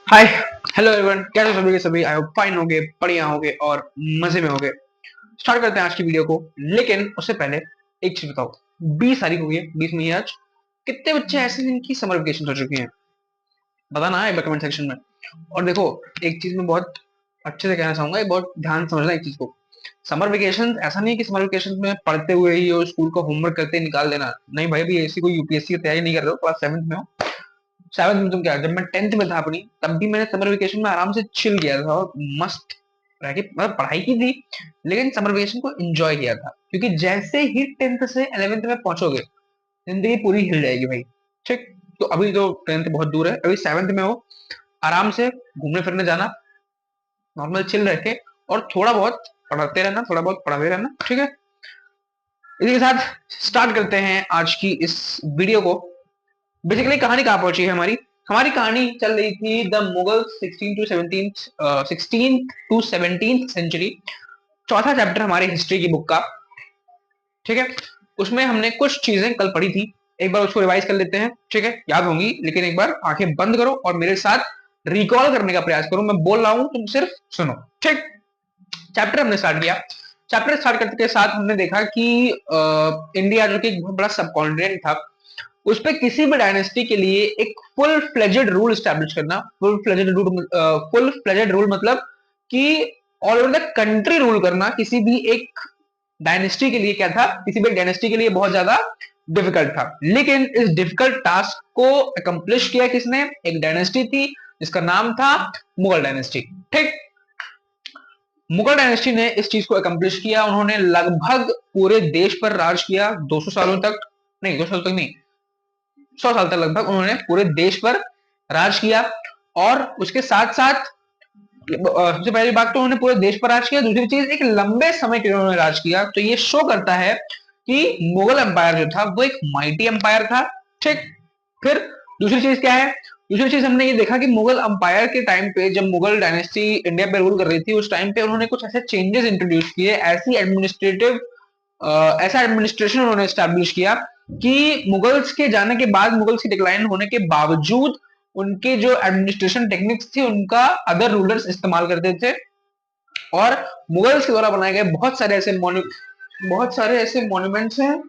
हाय, hello everyone, कैसे सभी के सभी। आई होप फाइन होगे, बढ़िया होगे और मजे में होगे। स्टार्ट करते हैं आज की वीडियो को। लेकिन उससे पहले एक चीज बताओ, 20 तारीख हो गई है, 20 मई है आज। कितने बच्चे ऐसे हैं जिनकी समर वेकेशन हो चुकी हैं? बताना है कमेंट सेक्शन में। और देखो, एक चीज मैं बहुत अच्छे से कहना चाहूंगा, बहुत ध्यान से समझना एक चीज को। समर वेकेशन ऐसा नहीं है कि समर वेकेशन में पढ़ते हुए ही और स्कूल का होमवर्क करते ही निकाल देना। नहीं भाई, भी ऐसी कोई यूपीएससी की तैयारी नहीं कर रहे हो, क्लास 7th में हो। 7th में तुम क्या, जब मैं 10th में था अपनी, तब भी मैंने समर वेकेशन में आराम से चिल किया था और मस्त रह के मतलब पढ़ाई की थी, लेकिन समर वेकेशन को एंजॉय किया था। क्योंकि जैसे ही 10th से 11th में पहुंचोगे, जिंदगी पूरी हिल जाएगी भाई। ठीक। तो अभी तो 10th बहुत दूर है, अभी 7th में हो। आराम से घूमने फिरने जाना, नॉर्मल चिल रह के, और थोड़ा बहुत पढ़ते रहना, थोड़ा बहुत पढ़ाते रहना, ठीक है। इसी के साथ स्टार्ट करते हैं आज की इस वीडियो को। बेसिकली कहानी कहाँ पहुंची है हमारी? हमारी कहानी चल रही थी द मुगल 16 टू 17 सेंचुरी। चौथा चैप्टर हमारे हिस्ट्री की बुक का, ठीक है। उसमें हमने कुछ चीजें कल पढ़ी थी, एक बार उसको रिवाइज कर लेते हैं, ठीक है। याद होंगी, लेकिन एक बार आंखें बंद करो और मेरे साथ रिकॉल करने का प्रयास करो। मैं बोल रहा हूं, तुम सिर्फ सुनो, ठीक। चैप्टर हमने स्टार्ट किया। चैप्टर स्टार्ट करने के साथ हमने देखा कि इंडिया जो कि एक बहुत बड़ा सब कॉन्टिनेंट था, उस पे किसी भी डायनेस्टी के लिए एक फुल फ्लेजेड रूल स्टैब्लिश करना। फुल फ्लेजेड रूल मतलब कि all over the country rule करना किसी भी एक डायनेस्टी के लिए क्या था, किसी भी डायनेस्टी के लिए बहुत ज्यादा डिफिकल्ट था। लेकिन इस डिफिकल्ट टास्क को अकम्प्लिश किया किसने? एक डायनेस्टी थी जिसका नाम था मुगल डायनेस्टी, ठीक। मुगल डायनेस्टी ने इस चीज को अकम्प्लिश किया। उन्होंने लगभग पूरे देश पर राज किया 200 सालों तक। नहीं, 200 साल तक नहीं, 100 साल तक लगभग उन्होंने पूरे देश पर राज किया। और उसके साथ साथ सबसे पहली बात तो उन्होंने पूरे देश पर राज किया, दूसरी चीज एक लंबे समय के लिए उन्होंने राज किया। तो ये शो करता है कि मुगल एम्पायर जो था वो एक माइटी एम्पायर था, ठीक। फिर दूसरी चीज क्या है? दूसरी चीज हमने ये देखा कि मुगल एम्पायर के टाइम पे, जब मुगल डायनेस्टी इंडिया पे रूल कर रही थी, उस टाइम पे उन्होंने कुछ ऐसे चेंजेस इंट्रोड्यूस किए, ऐसा एडमिनिस्ट्रेशन उन्होंने स्टैब्लिश किया कि मुगल्स के जाने के बाद, मुगल्स की डिक्लाइन होने के बावजूद, उनके जो एडमिनिस्ट्रेशन टेक्निक्स थी उनका अदर रूलर्स इस्तेमाल करते थे। और मुगल्स के द्वारा बनाए गए बहुत सारे ऐसे मॉन्यूमेंट्स हैं,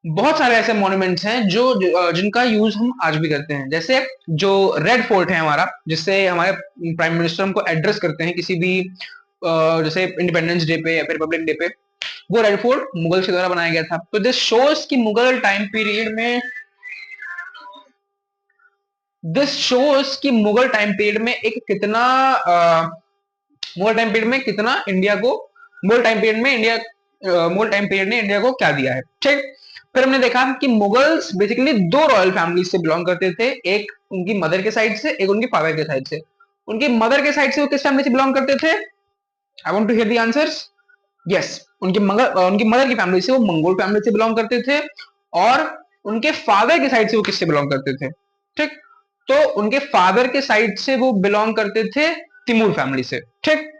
बहुत सारे ऐसे मॉन्यूमेंट्स हैं जो जिनका यूज हम आज भी करते हैं। जैसे जो रेड फोर्ट है हमारा, जिससे हमारे प्राइम मिनिस्टर हमको एड्रेस करते हैं किसी भी जैसे इंडिपेंडेंस डे पे या फिर रिपब्लिक डे पे, वो रेड फोर्ट मुगल के द्वारा बनाया गया था। तो दिस शोज कि मुगल टाइम पीरियड में एक कितना मुगल टाइम पीरियड में कितना इंडिया को मुगल टाइम पीरियड में इंडिया मुगल टाइम पीरियड ने इंडिया को क्या दिया है, ठीक। फिर हमने देखा कि मुगल्स बेसिकली दो रॉयल फैमिली से बिलोंग करते थे, एक उनकी मदर के साइड से, एक उनके फादर के साइड से। उनकी मदर के साइड से वो किस फैमिली से बिलोंग करते थे? I want to hear the answers. Yes, उनकी मदर की फैमिली से वो मंगोल फैमिली से बिलोंग करते थे। और उनके फादर के साइड से वो किससे बिलोंग करते थे, ठीक। तो उनके फादर के साइड से वो बिलोंग करते थे तिमूर फैमिली से, ठीक।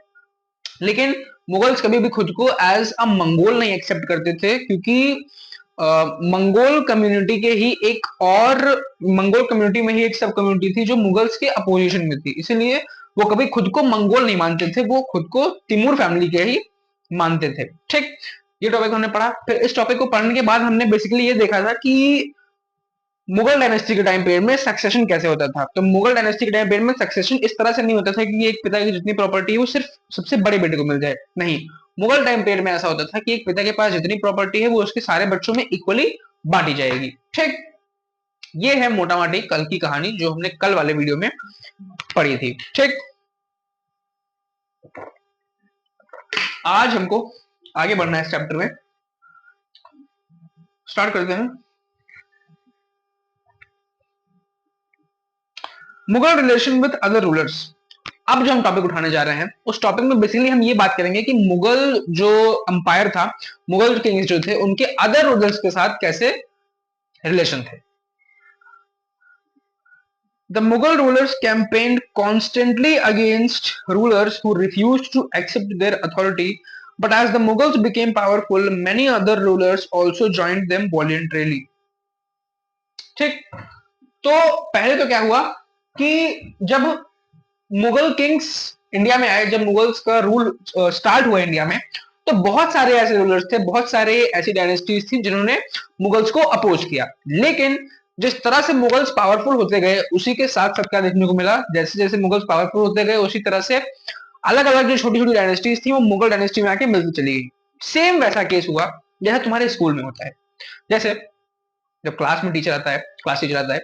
लेकिन मुगल्स कभी भी खुद को एज अ मंगोल नहीं एक्सेप्ट करते थे, क्योंकि मंगोल कम्युनिटी के ही एक और मंगोल कम्युनिटी में ही एक सब कम्युनिटी थी जो मुगल्स के अपोजिशन में थी। इसलिए वो कभी खुद को मंगोल नहीं मानते थे, वो खुद को तिमूर फैमिली के ही मानते थे, ठीक। ये टॉपिक हमने पढ़ा। फिर इस टॉपिक को पढ़ने के बाद हमने बेसिकली ये देखा था कि मुगल डायनेस्टी के टाइम पीरियड में सक्सेशन कैसे होता था। तो मुगल डायनेस्टी के टाइम पीरियड में सक्सेशन इस तरह से नहीं होता था कि एक पिता की जितनी प्रॉपर्टी है वो सिर्फ सबसे बड़े बेटे को मिल जाए, नहीं। मुगल टाइम पीरियड में ऐसा होता था कि एक पिता के पास जितनी प्रॉपर्टी है वो उसके सारे बच्चों में इक्वली बांटी जाएगी, ठीक। ये है मोटा मोटी कल की कहानी जो हमने कल वाले वीडियो में पढ़ी थी, ठीक। आज हमको आगे बढ़ना है इस चैप्टर में। स्टार्ट करते हैं। Mughal relation with other rulers. अब जो हम टॉपिक उठाने जा रहे हैं, उस टॉपिक में बेसिकली हम ये बात करेंगे कि मुगल जो अंपायर था, मुगल किंग्स जो थे, उनके अदर रूलर्स के साथ कैसे रिलेशन थे। The Mughal rulers campaigned constantly against rulers who refused to accept their authority But as the Mughals became powerful, many other rulers also joined them voluntarily. ठीक, तो पहले तो क्या हुआ कि जब मुगल किंग्स इंडिया में आए, जब मुगल्स का रूल स्टार्ट हुआ इंडिया में, तो बहुत सारे ऐसे रूलर्स थे, बहुत सारे ऐसी डायनेस्टीज थी जिन्होंने मुगल्स को अपोज किया। लेकिन जिस तरह से मुगल्स पावरफुल होते गए, उसी के साथ साथ क्या देखने को मिला, जैसे जैसे मुगल्स पावरफुल होते गए, उसी तरह से अलग अलग जो छोटी छोटी डायनेस्टीज थी वो मुगल डायनेस्टी में आके मिलती चली गई। सेम वैसा केस हुआ जैसा तुम्हारे स्कूल में होता है। जैसे जब क्लास में टीचर आता है, क्लास टीचर आता है,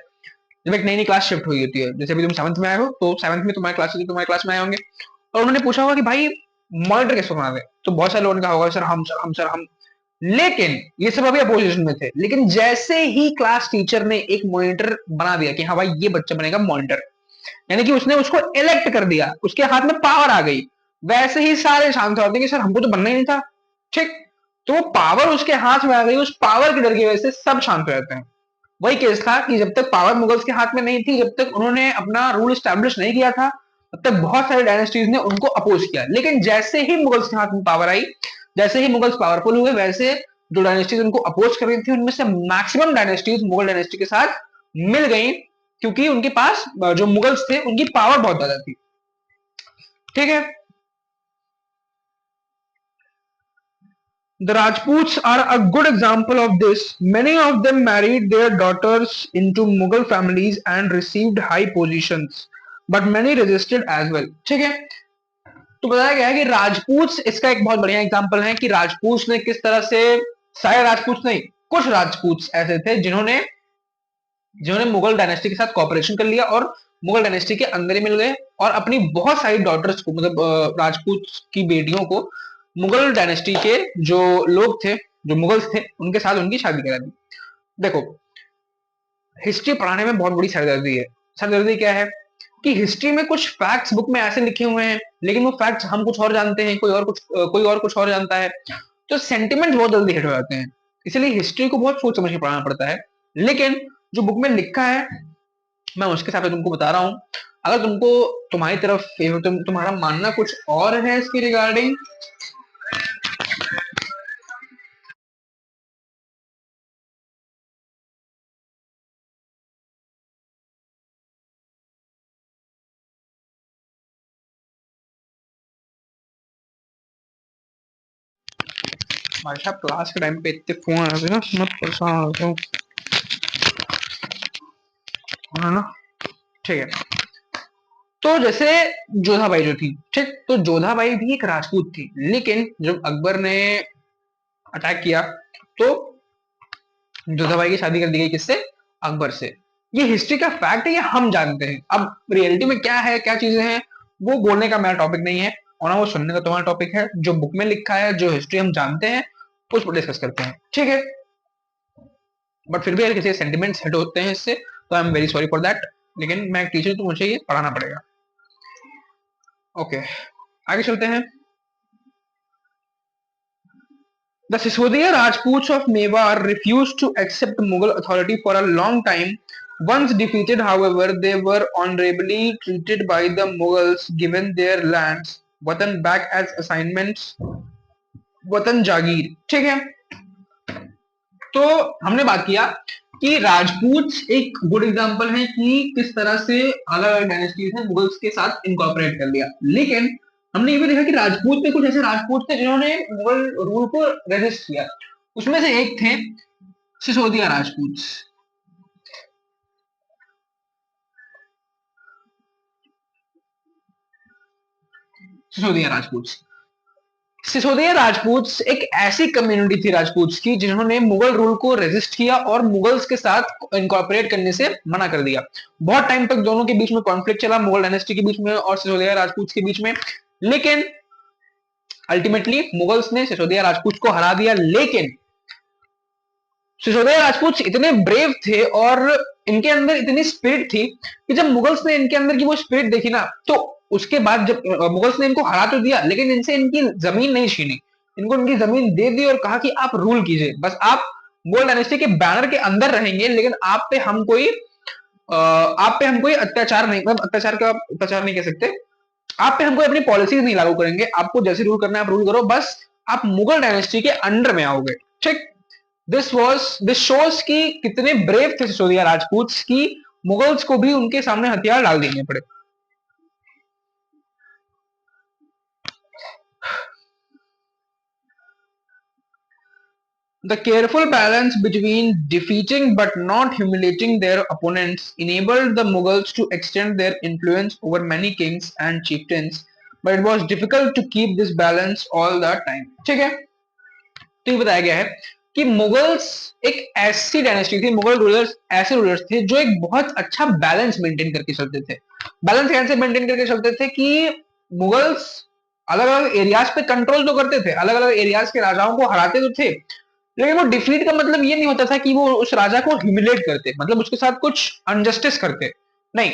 जब एक नई नई क्लास शिफ्ट हुई होती है, जैसे अभी तुम 7th में आए हो, तो 7th में तुम्हारे क्लास में आए होंगे और उन्होंने पूछा होगा कि भाई मॉनिटर किसको बना दे, तो बहुत सारे लोगों ने कहा होगा सर हम, सर हम, सर हम। लेकिन ये सब अभी अपोजिशन में थे, लेकिन जैसे ही क्लास टीचर ने एक मॉनिटर बना दिया कि हाँ भाई ये बच्चा बनेगा मॉनिटर, यानी कि उसने उसको इलेक्ट कर दिया, उसके हाथ में पावर आ गई, वैसे ही सारे शांत होते हैं कि सर हमको तो बनना ही नहीं था। ठीक, तो वो पावर उसके हाथ में आ गई, उस पावर के डर की वजह से सब शांत हो जाते हैं। वही केस था कि जब तक पावर मुगल्स के हाथ में नहीं थी, जब तक उन्होंने अपना रूल स्टैब्लिश नहीं किया था, तब तक बहुत सारे डायनेस्टीज ने उनको अपोज किया। लेकिन जैसे ही मुगल्स के हाथ में पावर आई, जैसे ही मुगल्स पावरफुल हुए, वैसे जो डायनेस्टीज उनको अपोज कर रही थी, उनमें से मैक्सिमम डायनेस्टीज मुगल डायनेस्टी के साथ मिल गई, क्योंकि उनके पास जो मुगल्स थे उनकी पावर बहुत ज्यादा थी। ठीक है, the Rajputs are a good example of this. Many of them married their daughters into Mughal families and received high positions, but many resisted as well. ठीक है, तो बताया गया है कि राजपूत इसका एक बहुत बढ़िया एग्जांपल है कि राजपूत ने किस तरह से, सारे राजपूत नहीं, कुछ राजपूत ऐसे थे जिन्होंने जिन्होंने मुगल डायनेस्टी के साथ कॉपरेशन कर लिया और मुगल डायनेस्टी के अंदर ही मिल गए और अपनी बहुत सारी डॉटर्स को, मतलब राजपूत की बेटियों को मुगल डायनेस्टी के जो लोग थे, जो मुगल्स थे, उनके साथ उनकी शादी करा दी। देखो, हिस्ट्री पढ़ाने में बहुत बड़ी सरदर्दी है। सरदर्दी क्या है कि हिस्ट्री में कुछ फैक्ट्स बुक में ऐसे लिखे हुए हैं, लेकिन वो फैक्ट्स हम कुछ और जानते हैं, कोई और कुछ और जानता है, तो सेंटिमेंट बहुत जल्दी हिट हो जाते हैं। इसलिए हिस्ट्री को बहुत सोच समझ के पढ़ाना पड़ता है। लेकिन जो बुक में लिखा है मैं उसके हिसाब से तुमको बता रहा हूँ। अगर तुमको, तुम्हारी तरफ तुम्हारा मानना कुछ और है इसके रिगार्डिंग, भाई साहब क्लास के टाइम पे इतने फोन आ रहे ना, मैं परेशान हो रहा हूँ, है ना। ठीक है, तो जैसे जोधाबाई जो थी, ठीक, तो जोधाबाई भी एक राजपूत थी, लेकिन जब अकबर ने अटैक किया तो जोधाबाई की शादी कर दी गई, किससे? अकबर से। ये हिस्ट्री का फैक्ट है, ये हम जानते हैं। अब रियलिटी में क्या है, क्या चीजें हैं, वो बोलने का मेरा टॉपिक नहीं है, और ना वो सुनने का तुम्हारा टॉपिक है। जो बुक में लिखा है, जो हिस्ट्री हम जानते हैं, उस पर डिस्कस करते हैं। ठीक है, बट फिर भी अगर किसी सेंटिमेंट्स हिट होते हैं इससे, तो I am very sorry for that, लेकिन मैं एक टीचर, तो मुझे ये पढ़ाना पड़ेगा। ओके, आगे चलते हैं। The Sisodiya Rajputs of Mewar refused to accept Mughal authority for a long time. Once defeated, however, they were honorably treated by the Mughals, given their lands, वतन back as assignments, वतन जागीर। ठीक है, तो हमने बात किया कि राजपूत एक गुड एग्जांपल है कि किस तरह से अलग अलग डायनेस्टीज ने मुगल्स के साथ इनकॉर्पोरेट कर लिया। लेकिन हमने ये भी देखा कि राजपूत में कुछ ऐसे राजपूत थे जिन्होंने मुगल रूल को रेजिस्ट किया। उसमें से एक थे सिसोदिया राजपूत। सिसोदिया राजपूत, सिसोदिया राजपूत एक ऐसी कम्युनिटी थी राजपूत की जिन्होंने मुगल रूल को रेजिस्ट किया और मुगल्स के साथ इनकॉर्पोरेट करने से मना कर दिया। बहुत टाइम तक दोनों के बीच में कॉन्फ्लिक्ट चला, मुगल डायनेस्टी के बीच में और सिसोदिया राजपूत के बीच में। लेकिन अल्टीमेटली मुगल्स ने सिसोदिया राजपूत को हरा दिया। लेकिन सिसोदिया राजपूत इतने ब्रेव थे और इनके अंदर इतनी स्पिरिट थी कि जब मुगल्स ने इनके अंदर की वो स्पिरिट देखी ना, तो उसके बाद जब मुगल्स ने इनको हरा तो दिया, लेकिन इनसे इनकी जमीन नहीं छीनी, इनको इनकी जमीन दे दी और कहा कि आप रूल कीजिए, बस आप मुगल डायनेस्टी के बैनर के अंदर रहेंगे, लेकिन आप पे हम कोई अत्याचार नहीं, मतलब अत्याचार का अत्याचार नहीं कह सकते, आप पे हम कोई अपनी पॉलिसीज नहीं लागू करेंगे, आपको जैसे रूल करना है आप रूल करो, बस आप मुगल डायनेस्टी के अंडर में आओगे। ठीक, दिस शोज कि कितने ब्रेव थे सिसोदिया राजपूत की मुगल्स को भी उनके सामने हथियार डाल देने पड़े। The careful balance between defeating but not humiliating their opponents enabled the Mughals to extend their influence over many kings and chieftains, but it was difficult to keep this balance all the time। ठीक है, तो ये बताया गया है कि Mughals एक ऐसी डायनेस्टी थी, मुगल रूलर्स ऐसे रूलर्स थे जो एक बहुत अच्छा बैलेंस मेंटेन करके चलते थे। बैलेंस कैसे मेंटेन करके चलते थे कि मुगल्स अलग अलग एरियाज पे कंट्रोल तो करते थे, अलग अलग एरियाज के राजाओं को हराते तो थे, लेकिन वो डिफीट का मतलब ये नहीं होता था कि वो उस राजा को ह्यूमिलेट करते, मतलब उसके साथ कुछ अनजस्टिस करते, नहीं,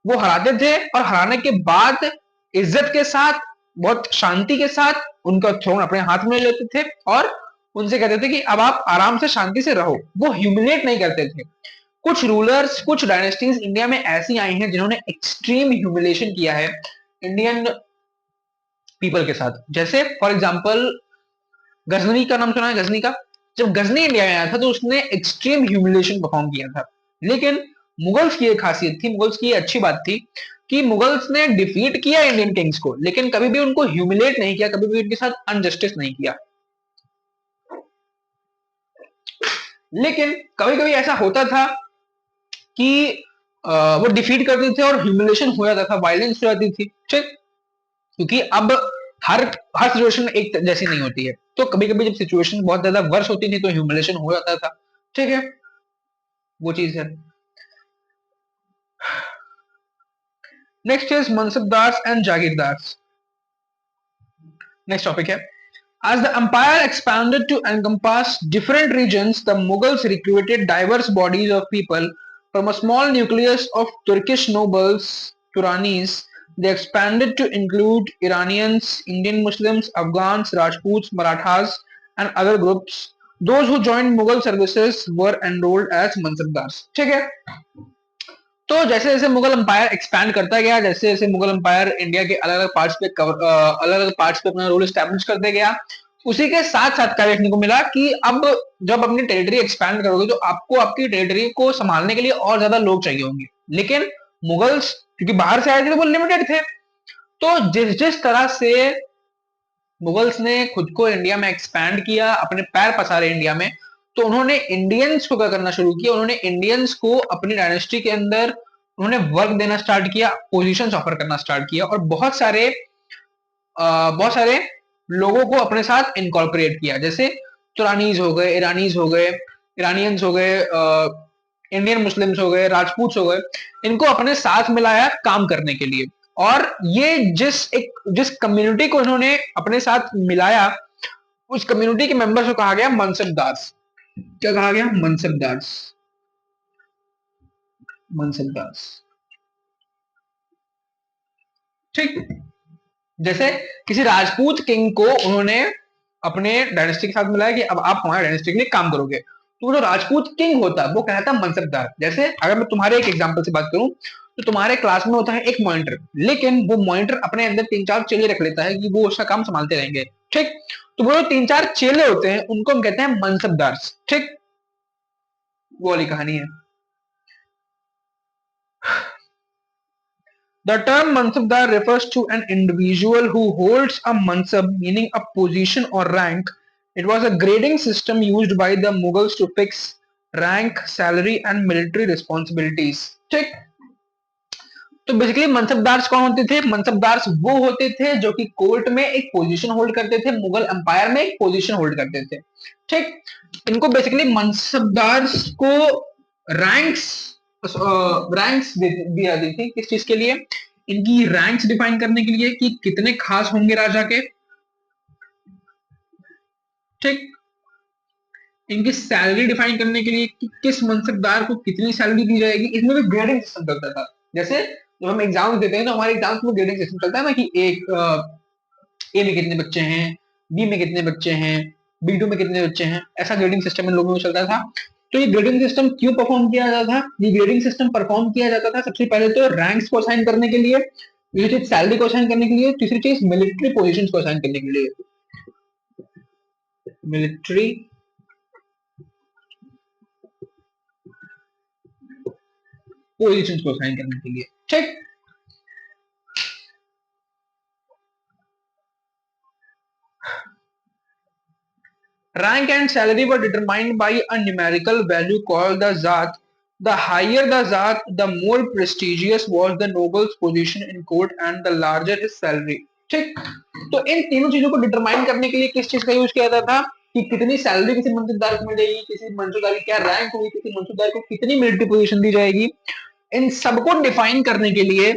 वो हराते थे और हराने के बाद इज्जत के साथ, बहुत शांति के साथ उनका थ्रोन अपने हाथ में लेते थे और उनसे कहते थे कि अब आप आराम से शांति से रहो। वो ह्यूमिलेट नहीं करते थे। कुछ रूलर्स, कुछ डायनेस्टीज इंडिया में ऐसी आई हैं जिन्होंने एक्सट्रीम ह्यूमिलेशन किया है इंडियन पीपल के साथ। जैसे फॉर एग्जांपल गजनी का नाम सुना है? गजनी का, जब गजनी इंडिया में आया था तो उसने एक्सट्रीम ह्यूमिलेशन परफॉर्म किया था। लेकिन मुगल्स की एक खासियत थी, मुगल्स की अच्छी बात थी कि मुगल्स ने डिफीट किया इंडियन किंग्स को, लेकिन कभी भी उनको ह्यूमिलेट नहीं किया, कभी भी उनके साथ अनजस्टिस नहीं किया। लेकिन कभी कभी ऐसा होता था कि वो डिफीट करते थे और ह्यूमिलेशन हो जाता था, वायलेंस हो जाती थी। ठीक, क्योंकि अब हर हर सिचुएशन एक जैसी नहीं होती है, तो कभी कभी जब सिचुएशन बहुत ज्यादा वर्स होती थी तो ह्यूमिलेशन हो जाता था। ठीक है, वो चीज है। Next is mansabdars and jagirdars. Next topic है, as the empire expanded to encompass different regions, the Mughals recruited diverse bodies of people from a small nucleus of Turkish nobles, Turanis. They expanded to include Iranians, Indian Muslims, Afghans, Rajputs, Marathas, and other groups. Those who joined Mughal services were enrolled as mansabdars। ठीक है, तो जैसे जैसे Mughal empire expand करता गया, जैसे जैसे Mughal empire India के अलग अलग पार्ट्स पे अलग अलग पार्ट्स पे अपना रोल स्टैब्लिश करते गया, उसी के साथ साथ क्या देखने को मिला कि अब जब अपनी टेरिटरी एक्सपैंड करोगे तो आपको आपकी टेरिटरी को संभालने के लिए और ज्यादा लोग चाहिए होंगे। लेकिन मुगल्स क्योंकि बाहर से आए थे तो वो लिमिटेड थे, तो जिस जिस तरह से मुगल्स ने खुद को इंडिया में एक्सपैंड किया, अपने पैर पसारे इंडिया में, तो उन्होंने इंडियंस को क्या करना शुरू किया, उन्होंने इंडियंस को अपनी डायनेस्टी के अंदर उन्होंने वर्क देना स्टार्ट किया, पोजीशंस ऑफर करना स्टार्ट किया और बहुत सारे लोगों को अपने साथ इनकॉर्पोरेट किया। जैसे तुरानीज हो गए, ईरानीज हो गए, इरानियंस हो गए, इंडियन मुस्लिम्स हो गए, राजपूत हो गए, इनको अपने साथ मिलाया काम करने के लिए। और ये जिस कम्युनिटी को इन्होंने अपने साथ मिलाया, उस कम्युनिटी के मेंबर्स को कहा गया मनसबदार्स। क्या कहा गया? मनसबदार्स। मनसबदार्स। ठीक, जैसे किसी राजपूत किंग को उन्होंने अपने डायनेस्टी के साथ मिलाया कि अब आप हमारे डायनेस्टी के लिए काम करोगे, तो जो राजपूत किंग होता है वो कहता है मनसबदार। जैसे अगर मैं तुम्हारे एक एग्जांपल से बात करूं तो तुम्हारे क्लास में होता है एक मॉनिटर, लेकिन वो मॉनिटर अपने अंदर 3-4 चेले रख लेता है कि वो उसका काम संभालते रहेंगे। ठीक, तो वो 3-4 चेले होते हैं उनको हम कहते हैं मनसबदार। ठीक, वो वाली कहानी है। The term mansabdar refers to an individual who holds a mansab, meaning a position or rank. It was a grading system used by the Mughals to fix rank, salary and military responsibilities। ठीक, तो basically mansabdars कौन होते थे? मनसबदार्स वो होते थे जो कि कोर्ट में एक पोजीशन होल्ड करते थे, मुगल एम्पायर में एक पोजीशन होल्ड करते थे। ठीक, इनको बेसिकली मनसबदार्स को रैंक्स रैंक्स दी जाती थी। किस चीज के लिए? इनकी रैंक्स डिफाइन करने के लिए कि कितने खास होंगे राजा के। ठीक, इनकी सैलरी डिफाइन करने के लिए कि किस मनसबदार को कितनी सैलरी दी जाएगी। इसमें भी ग्रेडिंग सिस्टम चलता था। जैसे जब हम एग्जाम देते हैं तो हमारे एग्जाम्स में ग्रेडिंग सिस्टम चलता है ना कि ए में कितने बच्चे हैं, बी में कितने बच्चे हैं, B2 में कितने बच्चे हैं, ऐसा ग्रेडिंग सिस्टम इन लोगों में चलता था। तो ये ग्रेडिंग सिस्टम क्यों परफॉर्म किया जाता था? ये ग्रेडिंग सिस्टम परफॉर्म किया जाता था सबसे पहले तो रैंक्स को असाइन करने के लिए, दूसरी चीज सैलरी को असाइन करने के लिए, तीसरी चीज मिलिट्री पोजीशंस को असाइन करने के लिए। मिलिट्री पोजीशंस को असाइन करने के लिए, ठीक। Rank and salary were determined by a numerical value called the Zat. The higher the Zat, the more prestigious was the noble's position in court and the larger his salary. ठीक, तो इन तीनों चीजों को determine करने के लिए किस चीज का यूज किया जाता था कि कितनी सैलरी किसी मनसबदार को मिलेगी, किसी मनसबदार की क्या रैंक होगी, किसी मनसबदार को कितनी मिलिट्री पोजीशन दी जाएगी, इन सबको डिफाइन करने के लिए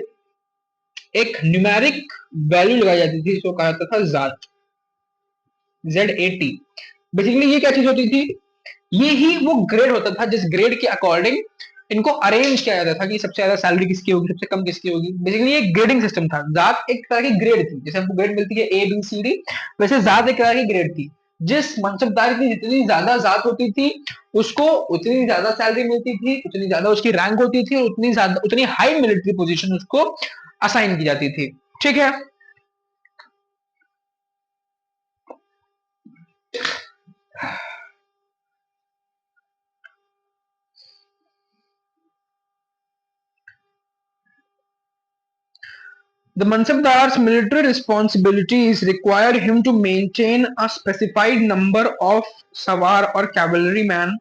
एक न्यूमेरिक वैल्यू लगाई जाती थी जिसको कहा जाता था जात, ZAT। बेसिकली ये क्या चीज होती थी, ये ही वो ग्रेड होता था जिस ग्रेड के अकॉर्डिंग इनको अरेंज किया जाता था कि सबसे ज्यादा सैलरी किसकी होगी, सबसे कम किसकी होगी। बेसिकली ये ग्रेडिंग सिस्टम था। जात एक तरह की ग्रेड थी, जैसे हमको ग्रेड मिलती है ABCD, वैसे जात एक तरह की ग्रेड थी। जिस मनसबदार की जितनी ज्यादा जात होती थी उसको उतनी ज्यादा सैलरी मिलती थी, उतनी ज्यादा उसकी रैंक होती थी, उतनी ज्यादा उतनी हाई मिलिट्री पोजीशन उसको असाइन की जाती थी, ठीक है। The Mansabdar's military responsibilities required him to maintain a specified number of Sawar or cavalrymen.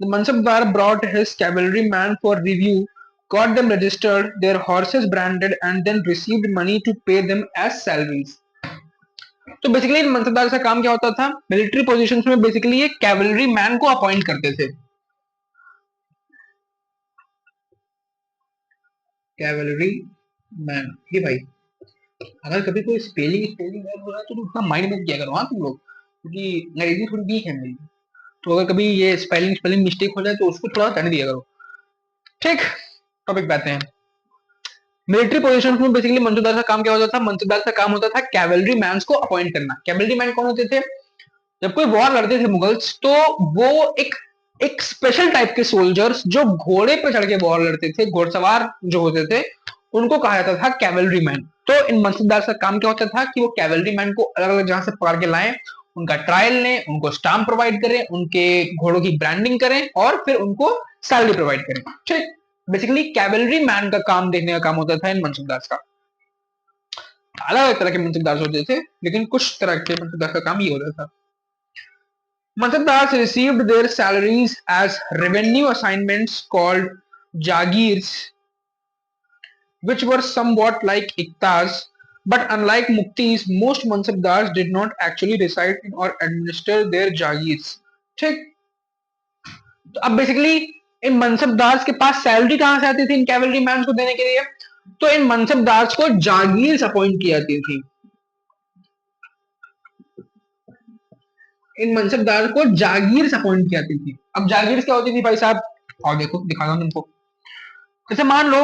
The Mansabdar brought his cavalrymen for review, got them registered, their horses branded, and then received money to pay them as salaries. तो basically mansabdar का काम क्या होता था, military positions में basically ये cavalry man को appoint करते थे। कैवलरी मैन, ये भाई अगर कभी कोई स्पेलिंग स्पेलिंग हो रहा है तो उतना माइंड में किया करो हाँ तुम लोग, क्योंकि अंग्रेजी थोड़ी वीक है मेरी, तो अगर कभी ये स्पेलिंग स्पेलिंग मिस्टेक हो जाए तो उसको थोड़ा करने दिया करो, ठीक। टॉपिक पे आते हैं। मिलिट्री पोजीशन में बेसिकली मनसबदार का काम क्या होता था, मनसबदार का काम होता था कैवलरी मैन को अपॉइंट करना। कैवलरी मैन कौन होते थे, जब कोई वॉर लड़ते थे मुगल्स तो वो एक स्पेशल टाइप के सोल्जर्स जो घोड़े पे चढ़ के वॉर लड़ते थे, घोड़सवार जो होते थे, उनको कहा जाता था कैवलरी मैन। तो इन मनसबदार का काम क्या होता था कि वो कैवलरी मैन को अलग अलग जगह से पकड़ के लाएं, उनका ट्रायल लें, उनको स्टाम्प प्रोवाइड करें, उनके घोड़ों की ब्रांडिंग करें और फिर उनको सैलरी प्रोवाइड करें, ठीक। बेसिकली कैवलरी मैन का काम देखने का काम होता था इन मनसबदार का। अलग अलग तरह के मनसबदार होते थे लेकिन कुछ तरह के मनसबदार का काम ये होता था। Mansabdars received their salaries as revenue assignments called jagirs, which were somewhat like iktas, but unlike muktis, most mansabdars did not actually reside in or administer their jagirs. ठीक, तो अब बेसिकली इन मनसबदार्स के पास सैलरी कहां से आती थी इन कैवलरी मैन को देने के लिए, तो इन मनसबदार्स को जागीर्स अपॉइंट की जाती थी। इन मनसबदार को जागीर अपॉइंट की जाती थी। अब जागीर क्या होती थी भाई साहब, और देखो दिखाता हूं तुमको। जैसे मान लो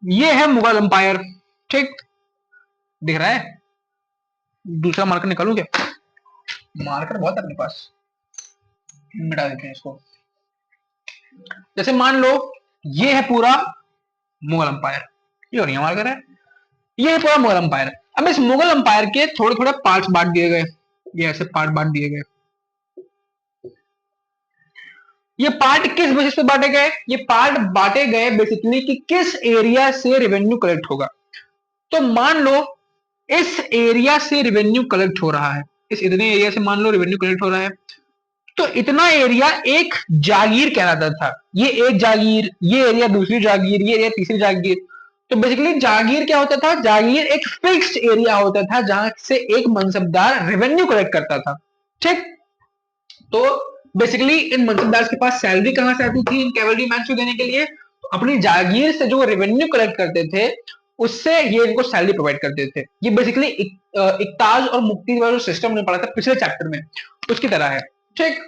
ये है मुगल अंपायर, ठीक, दिख रहा है, दूसरा मार्कर निकालू क्या, मार्कर बहुत है अपने पास, मिटा देते हैं इसको। जैसे मान लो ये है पूरा मुगल अंपायर, ये और मार्कर है, ये है पूरा मुगल अंपायर। अब इस मुगल अंपायर के थोड़े थोड़े पार्ट्स बांट दिए गए, ये ऐसे पार्ट बांट दिए गए। ये पार्ट किस बेसिस पे बांटे गए, ये पार्ट बांटे गए बेसिकली कि किस एरिया से रेवेन्यू कलेक्ट होगा। तो मान लो इस एरिया से रेवेन्यू कलेक्ट हो रहा है, इस इतने एरिया से मान लो रेवेन्यू कलेक्ट हो रहा है, तो इतना एरिया एक जागीर कहलाता था। ये एक जागीर, ये एरिया दूसरी जागीर, ये एरिया तीसरी जागीर। तो बेसिकली जागीर क्या होता था, जागीर एक फिक्स्ड एरिया होता था जहां से एक मनसबदार रेवेन्यू कलेक्ट करता था, ठीक। तो बेसिकली इन मनसबदार के पास सैलरी कहां से आती थी इन कैवलरी मैन को देने के लिए, तो अपनी जागीर से जो रेवेन्यू कलेक्ट करते थे उससे ये इनको सैलरी प्रोवाइड करते थे। ये बेसिकली इक्ताज और मुक्ति वाला जो सिस्टम हमने पढ़ा था पिछले चैप्टर में उसकी तरह है, ठीक।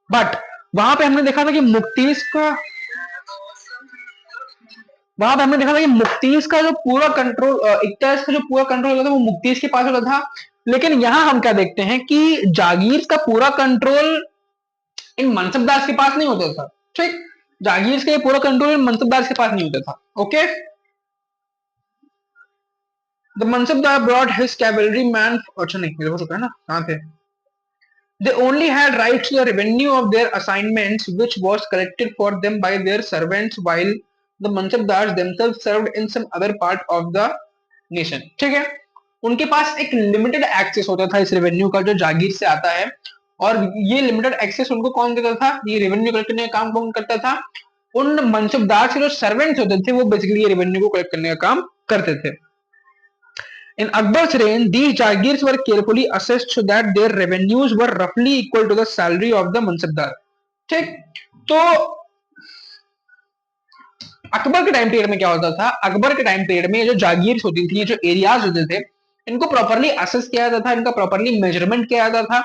बट वहां पे हमने देखा था कि मुक्तीज का, वहां पे हमने देखा था कि मुक्तीज का जो पूरा कंट्रोल, इक्ताज का जो पूरा कंट्रोल होता था वो मुक्तीज के पास होता था। लेकिन यहां हम क्या देखते हैं कि जागीर का पूरा कंट्रोल इन मनसबदार के पास नहीं होता था, ठीक। जागीर का पूरा कंट्रोल इन मनसबदार के पास नहीं होता था, okay. The mansabdar brought his cavalry man, अच्छा नहीं ये हो चुका है ना, कहाँ थे? They only had rights to the revenue of their assignments, which was collected for them by their servants, while the mansabdars themselves served in some other part of the nation. ठीक है, उनके पास एक लिमिटेड एक्सेस होता था इस revenue का जो जागीर से आता है, और ये लिमिटेड एक्सेस उनको कौन देता था? ये रेवेन्यू कलेक्ट करने का काम कौन करता था? उन मनसबदार से जो सर्वेंट्स होते थे वो बेसिकली ये रेवेन्यू को कलेक्ट करने का काम करते थे. In Akbar's reign, these Jagirs were carefully assessed so that their revenues were roughly equal to the salary of the mansabdar. ठीक, तो अकबर के टाइम पीरियड में क्या होता था? अकबर के टाइम पीरियड में जो जागीर्स होती थी, जो एरियाज होते थे, इनको प्रॉपर्ली असेस किया जाता था, इनका प्रॉपर्ली मेजरमेंट किया जाता था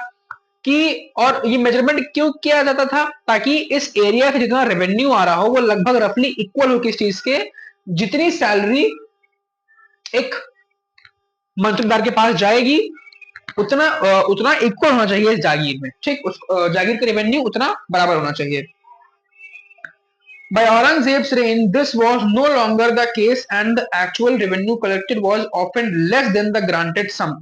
कि, और ये मेजरमेंट क्यों किया जाता था? ताकि इस एरिया से जितना रेवेन्यू आ रहा हो वो लगभग रफली इक्वल हो किस चीज के, जितनी सैलरी एक मनसबदार के पास जाएगी उतना उतना इक्वल होना चाहिए इस जागीर में. ठीक, उस जागीर का रेवेन्यू उतना बराबर होना चाहिए. By Aurangzeb's reign, this was no longer the case, and the actual revenue collected was often less than the granted sum.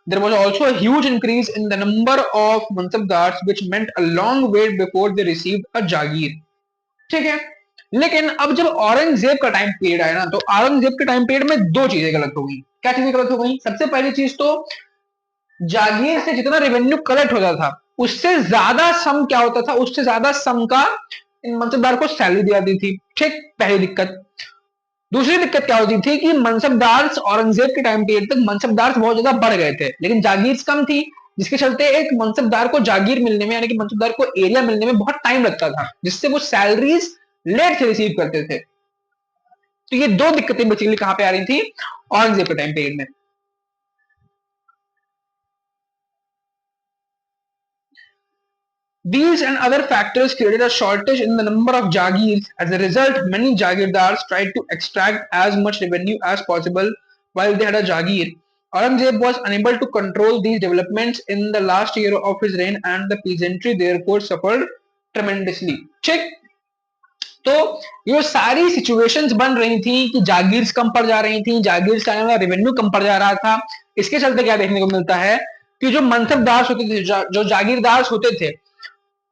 There was also a huge increase in the number of mansabdars, which meant a long wait before they received a जागीर. ठीक है, लेकिन अब जब औरंगजेब का time period आया ना, तो औरंगजेब के टाइम पीरियड में दो चीजें गलत हो गई. क्या चीजें गलत हो गई? सबसे पहली चीज तो जागीर से जितना रेवेन्यू कलेक्ट होता था उससे ज्यादा सम क्या होता था? उससे ज्यादा सम का इन मनसबदार को सैलरी दी जाती थी. ठीक, पहली दिक्कत. दूसरी दिक्कत क्या होती थी कि मनसबदार औरंगजेब के टाइम पीरियड तक मनसबदार बहुत ज्यादा बढ़ गए थे, लेकिन जागीर कम थी, जिसके चलते एक मनसबदार को जागीर मिलने में, यानी कि मनसबदार को एरिया मिलने में बहुत टाइम लगता था, जिससे वो सैलरीज लेट से रिसीव करते थे. तो ये दो दिक्कतें बेसिकली कहां पे आ रही थी? औरंगजेब के टाइम पीरियड में. These and other factors created a shortage in the number of Jagirs. As a result, many Jagirdars tried to extract as much revenue as possible while they had a Jagir. Aurangzeb was unable to control these developments in the last year of his reign, and the peasantry therefore suffered tremendously. ठीक, तो ये सारी situations बन रही थी कि जागीर्स कम पड़ जा रही थी, जागीर्स का आने वाला रेवेन्यू कम पड़ जा रहा था. इसके चलते क्या देखने को मिलता है कि जो मनसबदार होते थे, जो जागीरदार होते थे,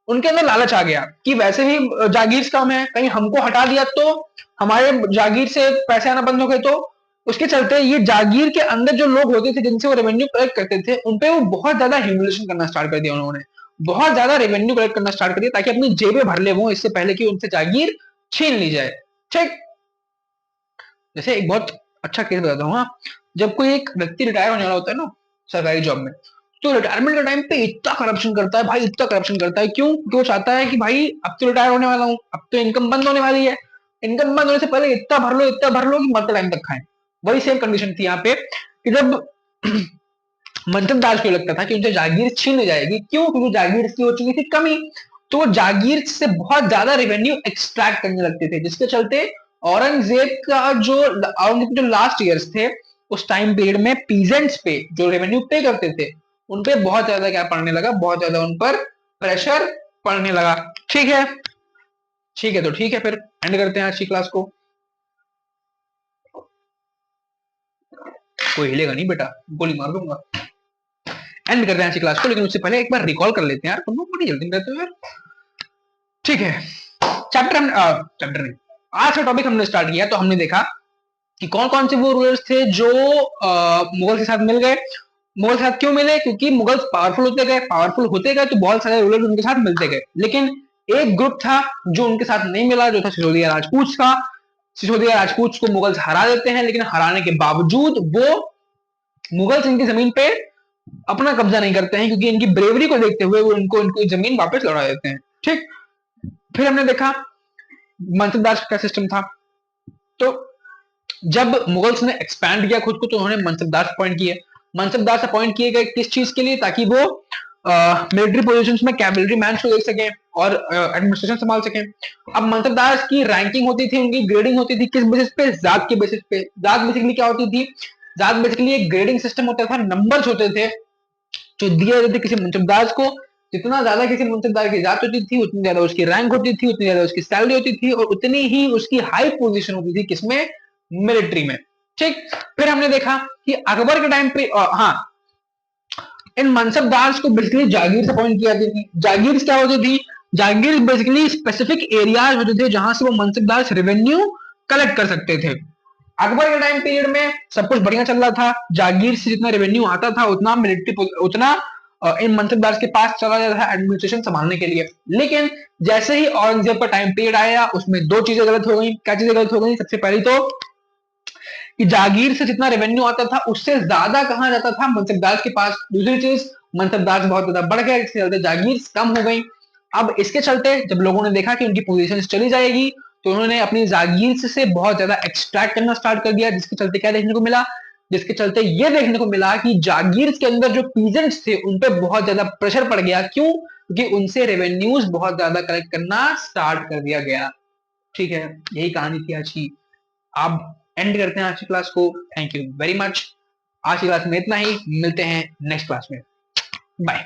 उनके अंदर लालच आ गया कि वैसे ही जागीर कम है, कहीं हमको हटा दिया तो हमारे जागीर से पैसे आना बंद हो गए. तो उसके चलते ये जागीर के अंदर जो लोग होते थे जिनसे वो रेवेन्यू कलेक्ट करते थे, उनपे वो बहुत ज्यादा ह्यूमिलेशन करना स्टार्ट कर दिया. उन्होंने बहुत ज्यादा रेवेन्यू कलेक्ट करना स्टार्ट कर दिया ताकि अपनी जेबें भर ले वो, इससे पहले कि उनसे जागीर छीन ली जाए. ठीक, जैसे एक बहुत अच्छा केस बताता हूँ. हाँ, जब कोई एक व्यक्ति रिटायर होने वाला होता है ना सरकारी जॉब में, तो रिटायरमेंट के टाइम पे इतना करप्शन करता है भाई, इतना करप्शन करता है. क्यों? क्यों चाहता है कि भाई अब तो रिटायर होने वाला हूँ, अब तो इनकम बंद होने वाली है, इनकम बंद होने से पहले इतना भर लो, इतना भर लो कि मरते टाइम तक खाएं. वही सेम कंडीशन थी यहाँ पे कि जब मनसबदार को लगता था कि उनसे जागीर छीन जाएगी. क्यों? क्योंकि जागीर की हो चुकी थी कमी, तो वो जागीर से बहुत ज्यादा रेवेन्यू एक्सट्रैक्ट करने लगते थे, जिसके चलते औरंगजेब के जो लास्ट ईयर्स थे उस टाइम पीरियड में पीजेंट्स पे जो रेवेन्यू पे करते थे उन पे बहुत ज्यादा क्या पड़ने लगा, बहुत ज्यादा उन पर प्रेशर पड़ने लगा. ठीक है, ठीक है, तो ठीक है, फिर एंड करते हैं आज की क्लास को. कोई हिलेगा नहीं बेटा, गोली मार दूंगा. एंड करते हैं आज की क्लास को, लेकिन उससे पहले एक बार रिकॉल कर लेते हैं यार, तुम लोग बड़ी जल्दी रहते हो यार. ठीक है, चैप्टर नहीं, आज का टॉपिक हमने स्टार्ट किया तो हमने देखा कि कौन कौन से वो रूलर्स थे जो मुगल के साथ मिल गए. मुगल के साथ क्यों मिले? क्योंकि मुगल पावरफुल होते गए तो बहुत सारे रूलर्स उनके साथ मिलते गए. लेकिन एक ग्रुप था जो उनके साथ नहीं मिला, जो था सिसोदिया राजपूत का. सिसोदिया राजपूत को मुगल हरा देते हैं, लेकिन हराने के बावजूद वो मुगल इनकी जमीन पे अपना कब्जा नहीं करते हैं, क्योंकि इनकी ब्रेवरी को देखते हुए वो इनको जमीन वापस लौटा देते हैं. ठीक, फिर हमने देखा मनसबदार का सिस्टम था. तो जब मुगल्स ने एक्सपैंड किया खुद को तो उन्होंने मनसबदार अपॉइंट किए. मनसबदार अपॉइंट किए गए किस चीज के लिए? ताकि वो मिलिट्री पोजीशंस में कैवलरी मैन को देख सकें और एडमिनिस्ट्रेशन संभाल सकें. अब मनसबदार की रैंकिंग होती थी, उनकी ग्रेडिंग होती थी किस बेसिस पे? जात के बेसिस पे. जात बेसिकली क्या होती थी? जात बेसिकली एक ग्रेडिंग सिस्टम होता था, नंबर्स होते थे जो दिए जाते थे किसी मनसबदार को. जितना ज्यादा किसी मनसबदार की जात होती थी उतनी ज्यादा उसकी रैंक होती थी, उतनी ज्यादा उसकी सैलरी होती थी, और उतनी ही उसकी हाई पोजीशन होती थी किसमें? मिलिट्री में. ठीक। फिर हमने देखा कि अकबर के टाइम पे हाँ, इन मनसबदार को बेसिकली जागीर से अपॉइंट किया जाती थी। जागीर क्या होती थी? जागीर बेसिकली स्पेसिफिक एरियाज होते थे जहां से वो मनसबदार रेवेन्यू कलेक्ट कर सकते थे। अकबर के टाइम पीरियड में सब कुछ बढ़िया चल रहा था, जागीर से जितना रेवेन्यू आता था उतना मिलिट्री उतना इन मनसबदार के पास चला जाता था एडमिनिस्ट्रेशन संभालने के लिए। लेकिन जैसे ही औरंगजेब का टाइम पीरियड आया उसमें दो चीजें गलत हो गई। क्या चीजें गलत हो गई? सबसे पहली तो कि जागीर से जितना रेवेन्यू आता था उससे ज्यादा कहां जाता था? मनसबदार के पास। दूसरी चीज, मनसबदार बहुत ज्यादा बढ़ गया, इसके चलते जागीर कम हो गई। अब इसके चलते जब लोगों ने देखा कि उनकी पोजीशन चली जाएगी तो उन्होंने अपनी जागीर से बहुत ज्यादा एक्सट्रैक्ट करना स्टार्ट कर दिया, जिसके चलते क्या देखने को मिला? जिसके चलते ये देखने को मिला कि जागीर के अंदर जो पीजेंट्स थे उन पर बहुत ज्यादा प्रेशर पड़ गया। क्यों? क्योंकि उनसे रेवेन्यूज बहुत ज्यादा कलेक्ट करना स्टार्ट कर दिया गया। ठीक है, यही कहानी थी आज की। आप एंड करते हैं आज की क्लास को। Thank you very much. आज की क्लास में इतना ही, मिलते हैं नेक्स्ट क्लास में। बाय।